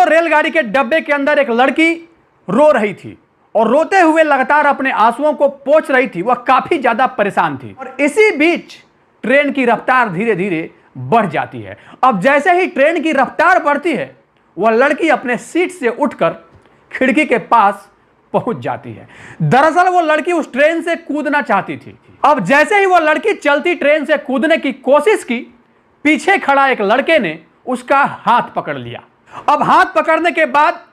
रेलगाड़ी के डब्बे के अंदर एक लड़की रो रही थी और रोते हुए लगातार अपने आंसुओं को पोंछ रही थी। वह काफी ज्यादा परेशान थी और इसी बीच ट्रेन की रफ्तार धीरे धीरे बढ़ जाती है। अब जैसे ही ट्रेन की रफ्तार बढ़ती है, वह लड़की अपने सीट से उठकर खिड़की के पास पहुंच जाती है। दरअसल वो लड़की उस ट्रेन से कूदना चाहती थी। अब जैसे ही वो लड़की चलती ट्रेन से कूदने की कोशिश की, पीछे खड़ा एक लड़के ने उसका हाथ पकड़ लिया। अब हाथ पकड़ने के बाद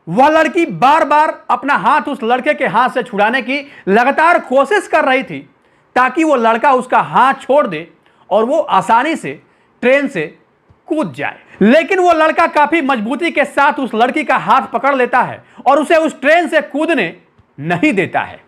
वह लड़की बार बार अपना हाथ उस लड़के के हाथ से छुड़ाने की लगातार कोशिश कर रही थी ताकि वो लड़का उसका हाथ छोड़ दे और वो आसानी से ट्रेन से कूद जाए। लेकिन वो लड़का काफी मजबूती के साथ उस लड़की का हाथ पकड़ लेता है और उसे उस ट्रेन से कूदने नहीं देता है।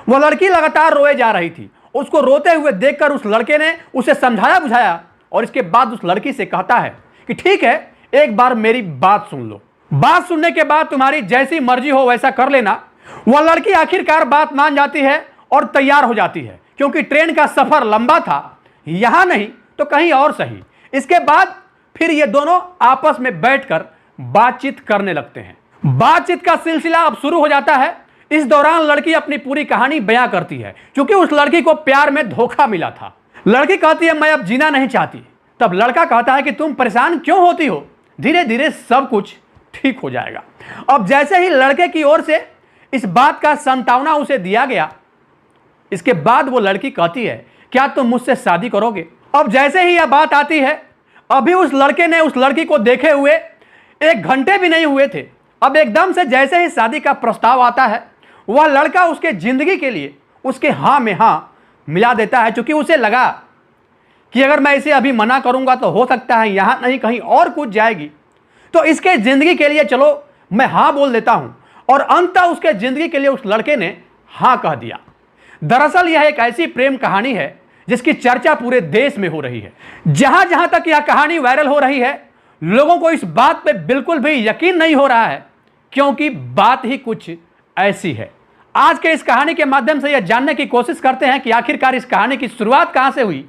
वो लड़की लगातार रोए जा रही थी। उसको रोते हुए देखकर उस लड़के ने उसे समझाया बुझाया और इसके बाद उस लड़की से कहता है कि ठीक है, एक बार मेरी बात सुन लो, बात सुनने के बाद तुम्हारी जैसी मर्जी हो वैसा कर लेना। वह लड़की आखिरकार बात मान जाती है और तैयार हो जाती है, क्योंकि ट्रेन का सफर लंबा था, यहां नहीं तो कहीं और सही। इसके बाद फिर ये दोनों आपस में बैठकर बातचीत करने लगते हैं। बातचीत का सिलसिला अब शुरू हो जाता है। इस दौरान लड़की अपनी पूरी कहानी बयां करती है, क्योंकि उस लड़की को प्यार में धोखा मिला था। लड़की कहती है मैं अब जीना नहीं चाहती। तब लड़का कहता है कि तुम परेशान क्यों होती हो, धीरे धीरे सब कुछ ठीक हो जाएगा। अब जैसे ही लड़के की ओर से इस बात का संतावना उसे दिया गया, इसके बाद वो लड़की कहती है क्या तुम मुझसे शादी करोगे। अब जैसे ही यह बात आती है, अभी उस लड़के ने उस लड़की को देखे हुए 1 घंटे भी नहीं हुए थे। अब एकदम से जैसे ही शादी का प्रस्ताव आता है, वह लड़का उसके जिंदगी के लिए उसके हाँ में हाँ मिला देता है, क्योंकि उसे लगा कि अगर मैं इसे अभी मना करूंगा तो हो सकता है यहां नहीं कहीं और कूद जाएगी, तो इसके जिंदगी के लिए चलो मैं हाँ बोल देता हूं। और अंततः उसके जिंदगी के लिए उस लड़के ने हाँ कह दिया। दरअसल यह एक ऐसी प्रेम कहानी है जिसकी चर्चा पूरे देश में हो रही है। जहां जहां तक यह कहानी वायरल हो रही है, लोगों को इस बात पे बिल्कुल भी यकीन नहीं हो रहा है, क्योंकि बात ही कुछ ऐसी है। आज के इस कहानी के माध्यम से यह जानने की कोशिश करते हैं कि आखिरकार इस कहानी की शुरुआत कहां से हुई,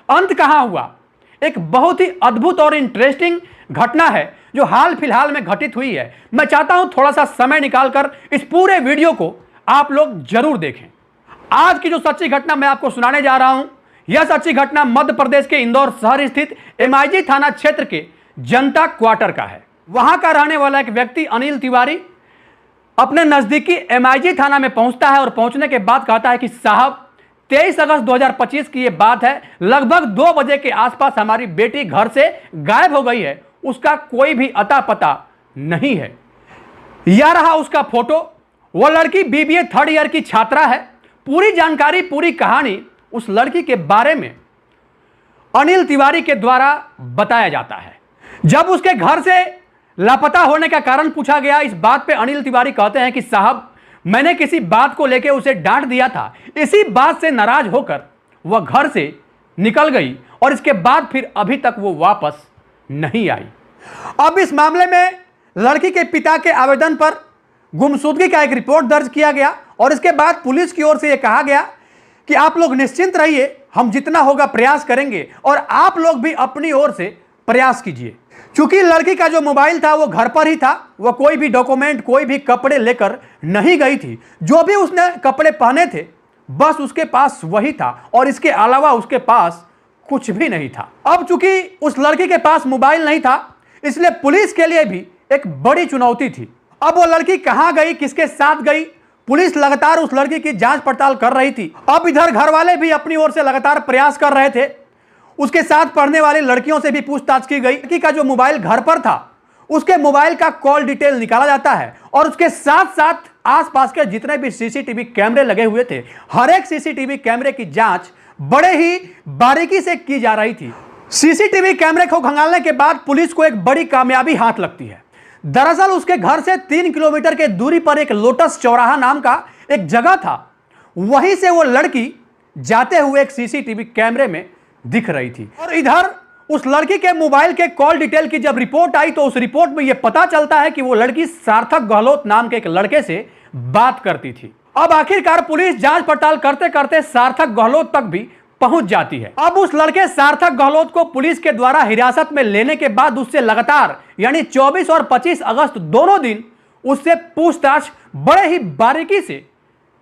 अंत कहां हुआ। एक बहुत ही अद्भुत और इंटरेस्टिंग घटना है जो हाल फिलहाल में घटित हुई है। मैं चाहता हूं थोड़ा सा समय निकालकर इस पूरे वीडियो को आप लोग जरूर देखें। आज की जो सच्ची घटना मैं आपको सुनाने जा रहा हूं, यह सच्ची घटना मध्य प्रदेश के इंदौर शहर स्थित एमआईजी थाना क्षेत्र के जनता क्वार्टर का है। वहां का रहने वाला एक व्यक्ति अनिल तिवारी अपने नजदीकी एमआईजी थाना में पहुंचता है और पहुंचने के बाद कहता है कि साहब 23 अगस्त 2025 की यह बात है, लगभग 2 बजे के आसपास हमारी बेटी घर से गायब हो गई है, उसका कोई भी अता पता नहीं है। यह रहा उसका फोटो। वह लड़की बीबीए 3rd ईयर की छात्रा है। पूरी जानकारी, पूरी कहानी उस लड़की के बारे में अनिल तिवारी के द्वारा बताया जाता है। जब उसके घर से लापता होने का कारण पूछा गया, इस बात पे अनिल तिवारी कहते हैं कि साहब मैंने किसी बात को लेकर उसे डांट दिया था, इसी बात से नाराज होकर वह घर से निकल गई और इसके बाद फिर अभी तक वो वापस नहीं आई। अब इस मामले में लड़की के पिता के आवेदन पर गुमशुदगी का एक रिपोर्ट दर्ज किया गया और इसके बाद पुलिस की ओर से यह कहा गया कि आप लोग निश्चिंत रहिए, हम जितना होगा प्रयास करेंगे और आप लोग भी अपनी ओर से प्रयास कीजिए। क्योंकि लड़की का जो मोबाइल था वो घर पर ही था, वह कोई भी डॉक्यूमेंट, कोई भी कपड़े लेकर नहीं गई थी। जो भी उसने कपड़े पहने थे बस उसके पास वही था और इसके अलावा उसके पास कुछ भी नहीं था। अब चूंकि उस लड़की के पास मोबाइल नहीं था, इसलिए पुलिस के लिए भी एक बड़ी चुनौती थी। अब वो लड़की कहां गई, किसके साथ गई, पुलिस लगातार उस लड़की की जांच पड़ताल कर रही थी। अब इधर घर वाले भी अपनी ओर से लगातार प्रयास कर रहे थे। उसके साथ पढ़ने वाली लड़कियों से भी पूछताछ की गई। लड़की का जो मोबाइल घर पर था, उसके मोबाइल का कॉल डिटेल निकाला जाता है और उसके साथ साथ आसपास के जितने भी सीसीटीवी कैमरे लगे हुए थे, हर एक सीसीटीवी कैमरे की जांच बड़े ही बारीकी से की जा रही थी। सीसीटीवी कैमरे को खंगालने के बाद पुलिस को एक बड़ी कामयाबी हाथ लगती है। दरअसल उसके घर से 3 किलोमीटर के दूरी पर एक लोटस चौराहा नाम का एक जगह था। वहीं से वो लड़की जाते हुए एक सीसीटीवी कैमरे में दिख रही थी। और इधर उस लड़की के मोबाइल के कॉल डिटेल की जब रिपोर्ट आई तो उस रिपोर्ट में यह पता चलता है कि वो लड़की सार्थक गहलोत नाम के एक लड़के से बात करती थी। अब आखिरकार पुलिस जांच पड़ताल करते करते सार्थक गहलोत तक भी पहुंच जाती है। अब उस लड़के सार्थक गहलोत को पुलिस के द्वारा हिरासत में लेने के बाद उससे लगातार यानी 24 और 25 अगस्त दोनों दिन उससे पूछताछ बड़े ही बारीकी से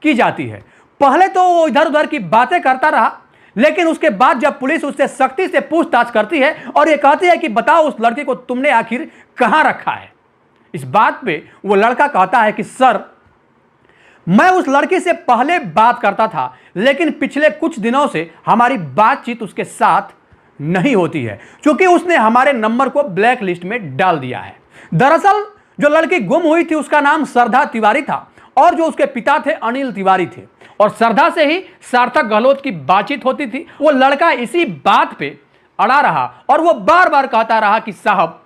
की जाती है। पहले तो वो इधर उधर की बातें करता रहा, लेकिन उसके बाद जब पुलिस उससे सख्ती से पूछताछ करती है और ये कहती है कि बताओ उस लड़के को तुमने आखिर कहां रखा है, इस बात पे वो लड़का कहता है कि सर, मैं उस लड़की से पहले बात करता था, लेकिन पिछले कुछ दिनों से हमारी बातचीत उसके साथ नहीं होती है, क्योंकि उसने हमारे नंबर को ब्लैक लिस्ट में डाल दिया है। दरअसल जो लड़की गुम हुई थी उसका नाम श्रद्धा तिवारी था और जो उसके पिता थे अनिल तिवारी थे, और श्रद्धा से ही सार्थक गहलोत की बातचीत होती थी। वो लड़का इसी बात पे अड़ा रहा और वो बार बार कहता रहा कि साहब,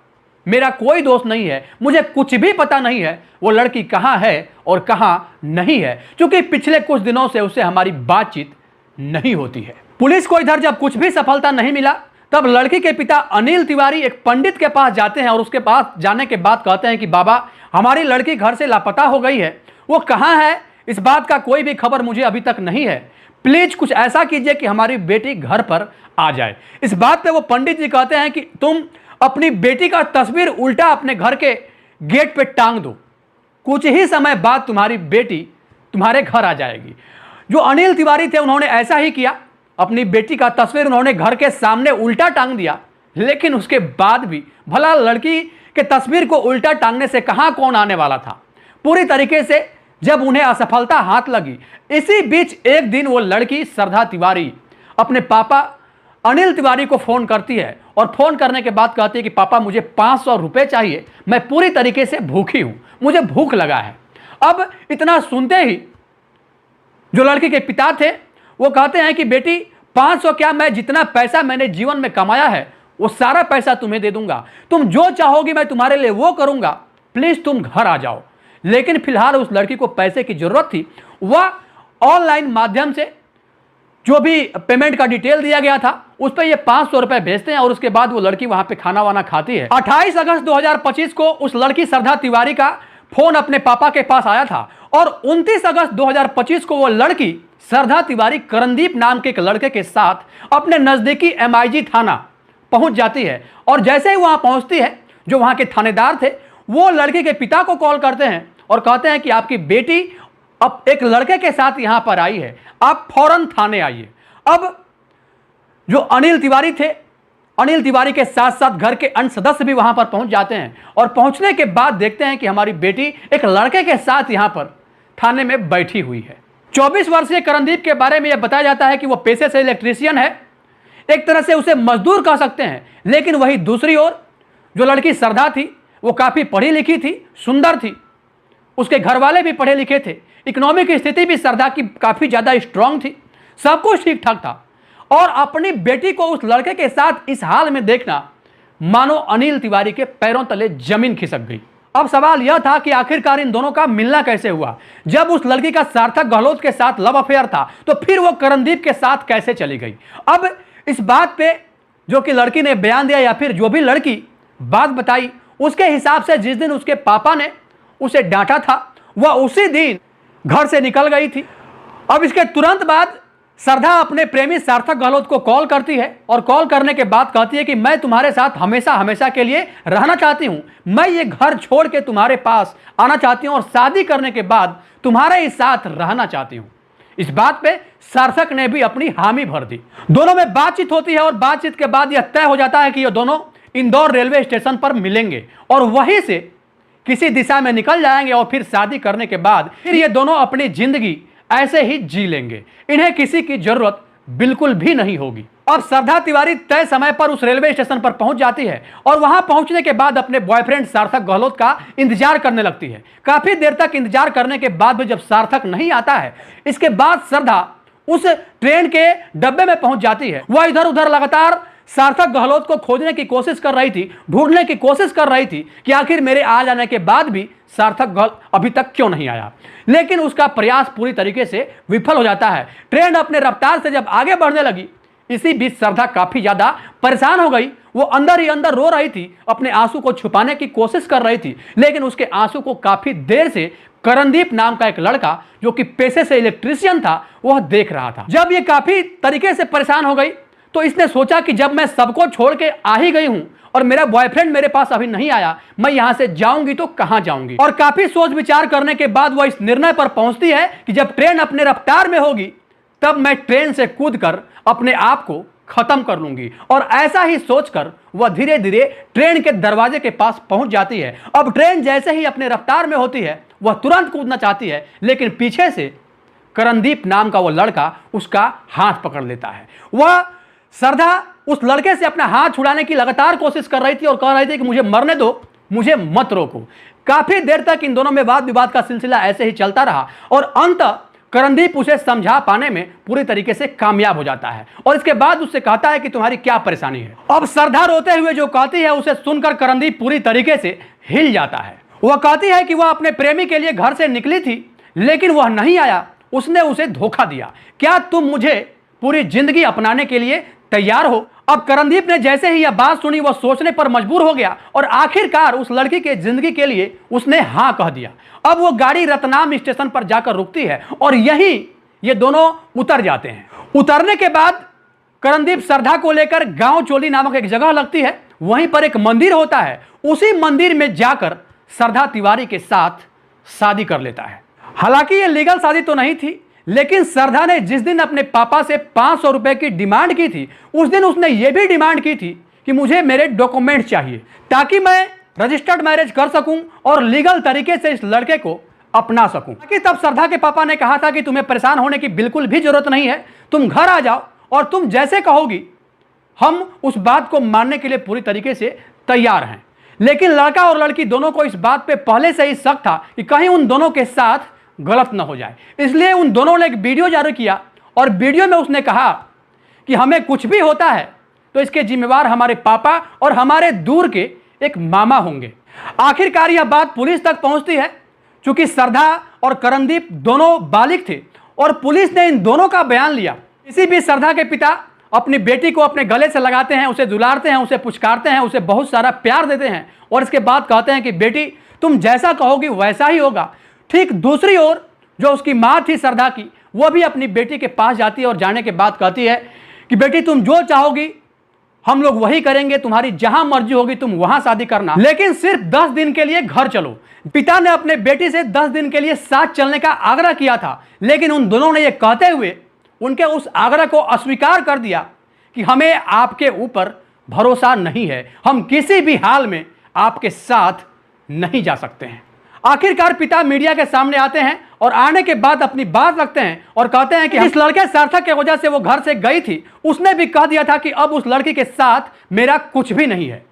मेरा कोई दोस्त नहीं है, मुझे कुछ भी पता नहीं है वो लड़की कहां है और कहां नहीं है, क्योंकि पिछले कुछ दिनों से उससे हमारी बातचीत नहीं होती है। पुलिस को इधर जब कुछ भी सफलता नहीं मिला, तब लड़की के पिता अनिल तिवारी एक पंडित के पास जाते हैं और उसके पास जाने के बाद कहते हैं कि बाबा, हमारी लड़की घर से लापता हो गई है, वो कहां है इस बात का कोई भी खबर मुझे अभी तक नहीं है, प्लीज कुछ ऐसा कीजिए कि हमारी बेटी घर पर आ जाए। इस बात पे वो पंडित जी कहते हैं कि तुम अपनी बेटी का तस्वीर उल्टा अपने घर के गेट पे टांग दो, कुछ ही समय बाद तुम्हारी बेटी तुम्हारे घर आ जाएगी। जो अनिल तिवारी थे उन्होंने ऐसा ही किया, अपनी बेटी का तस्वीर उन्होंने घर के सामने उल्टा टांग दिया, लेकिन उसके बाद भी भला लड़की के तस्वीर को उल्टा टांगने से कहां कौन आने वाला था। पूरी तरीके से जब उन्हें असफलता हाथ लगी, इसी बीच एक दिन वो लड़की श्रद्धा तिवारी अपने पापा अनिल तिवारी को फोन करती है और फोन करने के बाद कहती है कि पापा, मुझे 500 रुपए चाहिए, मैं पूरी तरीके से भूखी हूं, मुझे भूख लगा है। अब इतना सुनते ही जो लड़की के पिता थे वो कहते हैं कि बेटी, 500 क्या, मैं जितना पैसा मैंने जीवन में कमाया है वो सारा पैसा तुम्हें दे दूंगा, तुम जो चाहोगी मैं तुम्हारे लिए वो करूंगा, प्लीज तुम घर आ जाओ। लेकिन फिलहाल उस लड़की को पैसे की जरूरत थी, वह ऑनलाइन माध्यम से जो भी पेमेंट का डिटेल दिया गया था उस पर ये 500 रुपए भेजते हैं और उसके बाद वो लड़की वहां पे खाना वाना खाती है। 28 अगस्त 2025 को उस लड़की श्रद्धा तिवारी का फोन अपने पापा के पास आया था और 29 अगस्त 2025 को वो लड़की श्रद्धा तिवारी करणदीप नाम के एक लड़के के साथ अपने नजदीकी MIG थाना पहुंच जाती है। और जैसे ही वहां पहुंचती है, जो वहां के थानेदार थे वो लड़के के पिता को कॉल करते हैं और कहते हैं कि आपकी बेटी अब एक लड़के के साथ यहां पर आई है, आप फौरन थाने आइए। अब जो अनिल तिवारी थे, अनिल तिवारी के साथ साथ घर के अन्य सदस्य भी वहां पर पहुंच जाते हैं और पहुंचने के बाद देखते हैं कि हमारी बेटी एक लड़के के साथ यहां पर थाने में बैठी हुई है। 24 वर्षीय करणदीप के बारे में यह बताया जाता है कि वो पेशे से इलेक्ट्रीशियन है, एक तरह से उसे मजदूर कह सकते हैं। लेकिन वही दूसरी ओर जो लड़की श्रद्धा थी वो काफी पढ़ी लिखी थी, सुंदर थी, उसके घर वाले भी पढ़े लिखे थे, इकोनॉमिक स्थिति भी श्रद्धा की काफी ज्यादा स्ट्रांग थी, सब कुछ ठीक ठाक था। और अपनी बेटी को उस लड़के के साथ इस हाल में देखना मानो अनिल तिवारी के पैरों तले जमीन खिसक गई। अब सवाल यह था कि आखिरकार इन दोनों का मिलना कैसे हुआ। जब उस लड़की का सार्थक गहलोत के साथ लव अफेयर था तो फिर वो करणदीप के साथ कैसे चली गई। अब इस बात पे जो कि लड़की ने बयान दिया या फिर जो भी लड़की बात बताई, उसके हिसाब से जिस दिन उसके पापा ने उसे डांटा था वह उसी दिन घर से निकल गई थी। अब इसके तुरंत बाद श्रद्धा अपने प्रेमी सार्थक गहलोत को कॉल करती है और कॉल करने के बाद कहती है कि मैं तुम्हारे साथ हमेशा हमेशा के लिए रहना चाहती हूं, मैं ये घर छोड़ के तुम्हारे पास आना चाहती हूं और शादी करने के बाद तुम्हारे ही साथ रहना चाहती हूं। इस बात पे सार्थक ने भी अपनी हामी भर दी। दोनों में बातचीत होती है और बातचीत के बाद यह तय हो जाता है कि ये दोनों इंदौर रेलवे स्टेशन पर मिलेंगे और वहीं से किसी दिशा में निकल जाएंगे और फिर शादी करने के बाद फिर ये दोनों अपनी जिंदगी ऐसे ही जी लेंगे, इन्हें किसी की जरूरत बिल्कुल भी नहीं होगी। अब श्रद्धा तिवारी तय समय पर उस रेलवे स्टेशन पर पहुंच जाती है और वहां पहुंचने के बाद अपने बॉयफ्रेंड सार्थक गहलोत का इंतजार करने लगती है। काफी देर तक इंतजार करने के बाद भी जब सार्थक नहीं आता है, इसके बाद श्रद्धा उस ट्रेन के डब्बे में पहुंच जाती है। वह इधर उधर लगातार सार्थक गहलोत को खोजने की कोशिश कर रही थी, ढूंढने की कोशिश कर रही थी कि आखिर मेरे आ जाने के बाद भी सार्थक गहलोत अभी तक क्यों नहीं आया। लेकिन उसका प्रयास पूरी तरीके से विफल हो जाता है। ट्रेन अपने रफ्तार से जब आगे बढ़ने लगी, इसी बीच श्रद्धा काफी ज्यादा परेशान हो गई। वो अंदर ही अंदर रो रही थी, अपने आंसू को छुपाने की कोशिश कर रही थी, लेकिन उसके आंसू को काफी देर से करणदीप नाम का एक लड़का जो कि पेशे से इलेक्ट्रीशियन था वह देख रहा था। जब ये काफी तरीके से परेशान हो गई तो इसने सोचा कि जब मैं सबको छोड़ के आ ही गई हूं और मेरा बॉयफ्रेंड मेरे पास अभी नहीं आया, मैं यहां से जाऊंगी तो कहां जाऊंगी। और काफी सोच विचार करने के बाद वह इस निर्णय पर पहुंचती है कि जब ट्रेन अपने रफ्तार में होगी तब मैं ट्रेन से कूदकर अपने आप को खत्म कर लूंगी। और ऐसा ही सोचकर वह धीरे धीरे ट्रेन के दरवाजे के पास पहुंच जाती है। अब ट्रेन जैसे ही अपने रफ्तार में होती है वह तुरंत कूदना चाहती है, लेकिन पीछे से करणदीप नाम का वह लड़का उसका हाथ पकड़ लेता है। वह श्रद्धा उस लड़के से अपना हाथ छुड़ाने की लगातार कोशिश कर रही थी और कह रही थी कि मुझे मरने दो, मुझे मत रोको। काफी देर तक इन दोनों में वाद विवाद का सिलसिला ऐसे ही चलता रहा और अंत करणदीप उसे समझा पाने में पूरी तरीके से कामयाब हो जाता है और इसके बाद उससे कहता है कि तुम्हारी क्या परेशानी है। अब श्रद्धा रोते हुए जो कहती है उसे सुनकर करणदीप पूरी तरीके से हिल जाता है। वह कहती है कि वह अपने प्रेमी के लिए घर से निकली थी लेकिन वह नहीं आया, उसने उसे धोखा दिया। क्या तुम मुझे पूरी जिंदगी अपनाने के लिए तैयार हो? अब करणदीप ने जैसे ही यह बात सुनी वह सोचने पर मजबूर हो गया और आखिरकार उस लड़की के जिंदगी के लिए उसने हां कह दिया। अब वो गाड़ी रतनाम स्टेशन पर जाकर रुकती है और यहीं ये दोनों उतर जाते हैं। उतरने के बाद करणदीप श्रद्धा को लेकर गांव चोली नामक एक जगह लगती है, वहीं पर एक मंदिर होता है। उसी मंदिर में जाकर श्रद्धा तिवारी के साथ शादी कर लेता है। हालांकि ये लीगल शादी तो नहीं थी, लेकिन श्रद्धा ने जिस दिन अपने पापा से 500 रुपए की डिमांड की थी उस दिन उसने ये भी डिमांड की थी कि मुझे मेरे डॉक्यूमेंट चाहिए ताकि मैं रजिस्टर्ड मैरिज कर सकूं और लीगल तरीके से इस लड़के को अपना सकूं। ताकि तब श्रद्धा के पापा ने कहा था कि तुम्हें परेशान होने की बिल्कुल भी जरूरत नहीं है, तुम घर आ जाओ और तुम जैसे कहोगी हम उस बात को मानने के लिए पूरी तरीके से तैयार हैं। लेकिन लड़का और लड़की दोनों को इस बात पे पहले से ही शक था कि कहीं उन दोनों के साथ गलत न हो जाए, इसलिए उन दोनों ने एक वीडियो जारी किया और वीडियो में उसने कहा कि हमें कुछ भी होता है तो इसके जिम्मेवार हमारे पापा और हमारे दूर के एक मामा होंगे। आखिरकार यह बात पुलिस तक पहुंचती है। चूंकि श्रद्धा और करणदीप दोनों बालिग थे और पुलिस ने इन दोनों का बयान लिया। इसी बीच श्रद्धा के पिता अपनी बेटी को अपने गले से लगाते हैं, उसे दुलारते हैं, उसे पुचकारते हैं, उसे बहुत सारा प्यार देते हैं और इसके बाद कहते हैं कि बेटी तुम जैसा कहोगी वैसा ही होगा। ठीक दूसरी ओर जो उसकी मां थी श्रद्धा की, वह भी अपनी बेटी के पास जाती है और जाने के बाद कहती है कि बेटी तुम जो चाहोगी हम लोग वही करेंगे, तुम्हारी जहां मर्जी होगी तुम वहां शादी करना, लेकिन सिर्फ 10 दिन के लिए घर चलो। पिता ने अपने बेटी से 10 दिन के लिए साथ चलने का आग्रह किया था, लेकिन उन दोनों ने यह कहते हुए उनके उस आग्रह को अस्वीकार कर दिया कि हमें आपके ऊपर भरोसा नहीं है, हम किसी भी हाल में आपके साथ नहीं जा सकते हैं। आखिरकार पिता मीडिया के सामने आते हैं और आने के बाद अपनी बात रखते हैं और कहते हैं कि इस लड़के सार्थक के वजह से वो घर से गई थी, उसने भी कह दिया था कि अब उस लड़की के साथ मेरा कुछ भी नहीं है।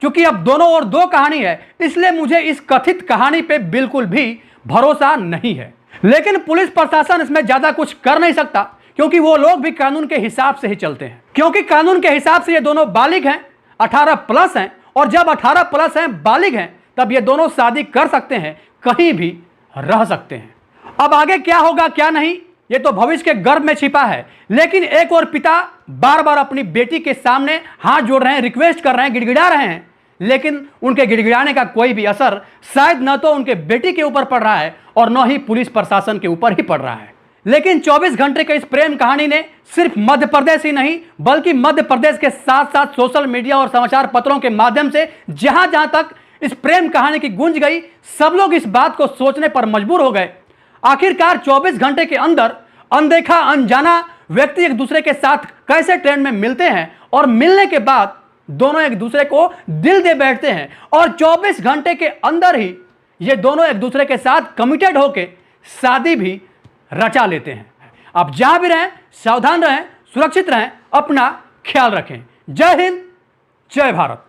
क्योंकि अब दोनों और दो कहानी है, इसलिए मुझे इस कथित कहानी पे बिल्कुल भी भरोसा नहीं है। लेकिन पुलिस प्रशासन इसमें ज्यादा कुछ कर नहीं सकता क्योंकि वो लोग भी कानून के हिसाब से ही चलते हैं। क्योंकि कानून के हिसाब से ये दोनों बालिग हैं, 18+ हैं, और जब 18+ हैं, बालिग हैं, तब ये दोनों शादी कर सकते हैं, कहीं भी रह सकते हैं। अब आगे क्या होगा क्या नहीं ये तो भविष्य के गर्भ में छिपा है, लेकिन एक और पिता बार बार अपनी बेटी के सामने हाथ जोड़ रहे हैं, रिक्वेस्ट कर रहे हैं, गिड़गिड़ा रहे हैं, लेकिन उनके गिड़गिड़ाने का कोई भी असर शायद न तो उनके बेटी के ऊपर पड़ रहा है और न ही पुलिस प्रशासन के ऊपर ही पड़ रहा है। लेकिन 24 घंटे के इस प्रेम कहानी ने सिर्फ मध्य प्रदेश ही नहीं बल्कि मध्य प्रदेश के साथ साथ सोशल मीडिया और समाचार पत्रों के माध्यम से जहां जहां तक इस प्रेम कहानी की गूंज गई, सब लोग इस बात को सोचने पर मजबूर हो गए। आखिरकार 24 घंटे के अंदर अनदेखा अनजाना व्यक्ति एक दूसरे के साथ कैसे ट्रेन में मिलते हैं और मिलने के बाद दोनों एक दूसरे को दिल दे बैठते हैं और 24 घंटे के अंदर ही ये दोनों एक दूसरे के साथ कमिटेड होकर शादी भी रचा लेते हैं। आप जहां भी रहें सावधान रहें, सुरक्षित रहें, अपना ख्याल रखें। जय हिंद, जय भारत।